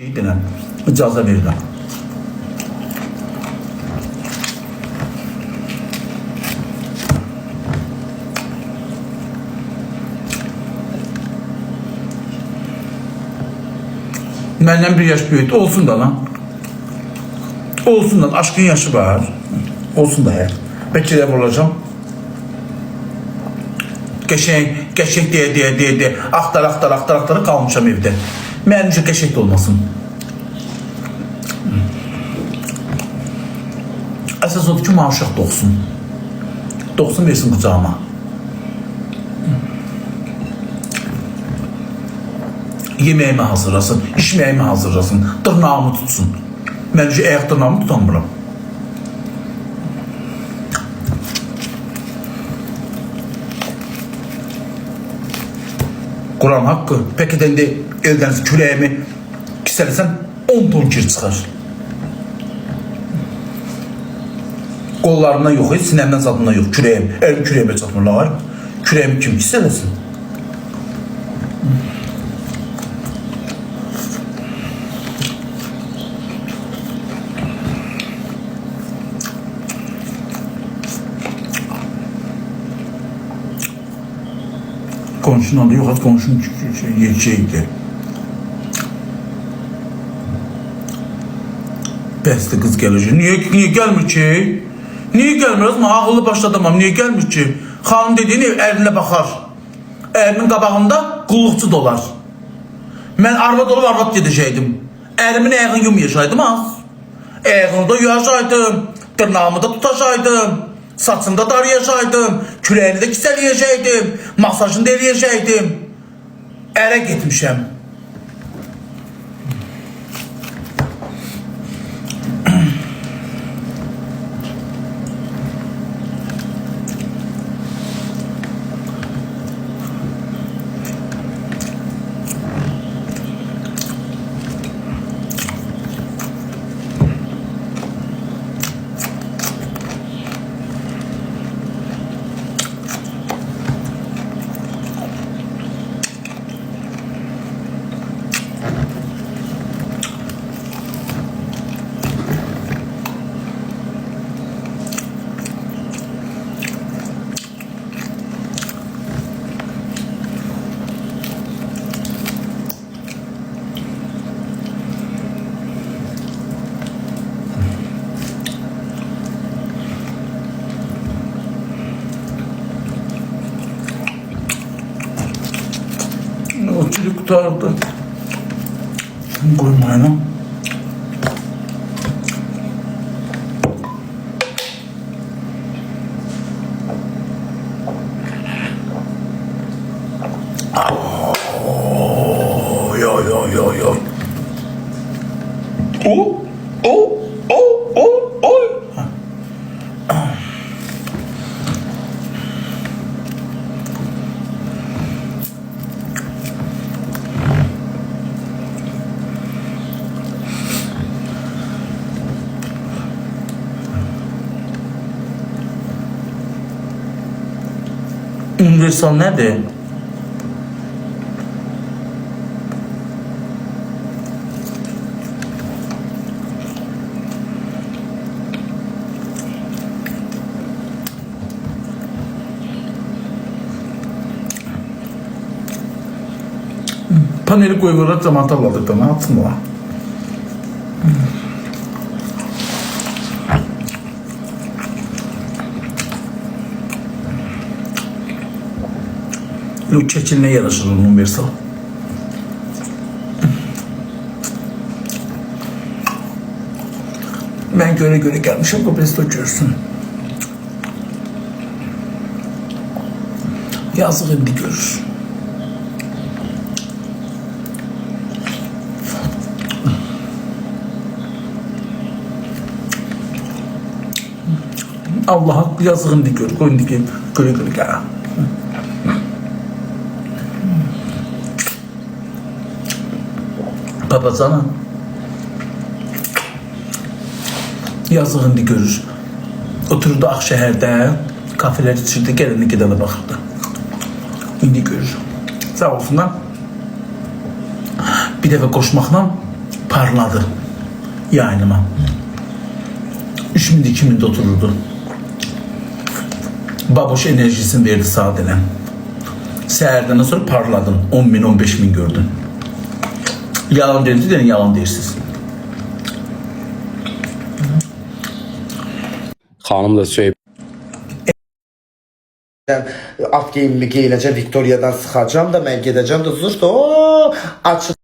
Deyilən, icazə verirəm. Məndən bir yaş böyüdü, olsun da lan. Olsun da, aşkın yaşı var. Olsun da ya. Bəlkə də olacağım. Qəşək deyə, axtar qalmışam evdə. Mənim üçün qəşək də olmasın. Əsas odur ki, uşaq doğsun. Doğsun, versin qucağıma. Yeməyimi hazırlasın, içməyimi hazırlasın, dırnağımı tutsun. Mən üçün ayaq dırnağımı tutamıram. Quran haqqı, pəkidən də eldən kürəyimi kisələsən 10 ton kir çıxar. Qollarımdan yox, sinəmdən zadından yox, kürəyim. Əlim kürəyimə çatmırlar. Kürəyimi kim kisələsin? Konuşun adı yok, az konuşun şeydi. Bəsdir qız gəlir. Niye gelmir ki? Niye gelmir? Azma ağıllı başlı adamam. Niye gelmir ki? Xanım dediğin ev ərinə baxar. Ərimin qabağında qulluqçu dolar. Mən arvad olub arvad gedəcəkdim. Ərimin ayağını yumayacaqdım az. Ayağını da yuyacaqdım. Dırnağımı da tutacaqdım. Saçını da darayacaqdım. Kürəyini də kisələyəcəkdim. Masajını da eləyəcəkdim. Ərə getmişəm. O çili kurtardı. Şunu koymayalım. Yo. Universal nədir? Paneli koyuyorlar, cəmaat aladıqda nə yapsınlar? O çekiline yaraşır universal. Ben göre gelmişim, Kopesto görsün. Yazık indi görür. Allah yazık indi gör. Koy indi göre gel. Babacana yazıq indi görür. Otururdu Ağşəhərdə, kafeler içirdi, gələni gedələ baxırdı. İndi görür. Sağ olsunlar. Bir dəfə qoşmaqla parladı yayınıma. 3000'de 2000'de otururdu. Baboş enerjisini verdi saat elə. Səhərdən sonra parladın. 10.000, 15.000 gördün. Yalan deyirdi, yalan deyirsiniz. Xanım da söyüb. At geyimimi geyinəcəm, Viktoriyadan sıxacam da, mən gedəcəm də, zırst o açıq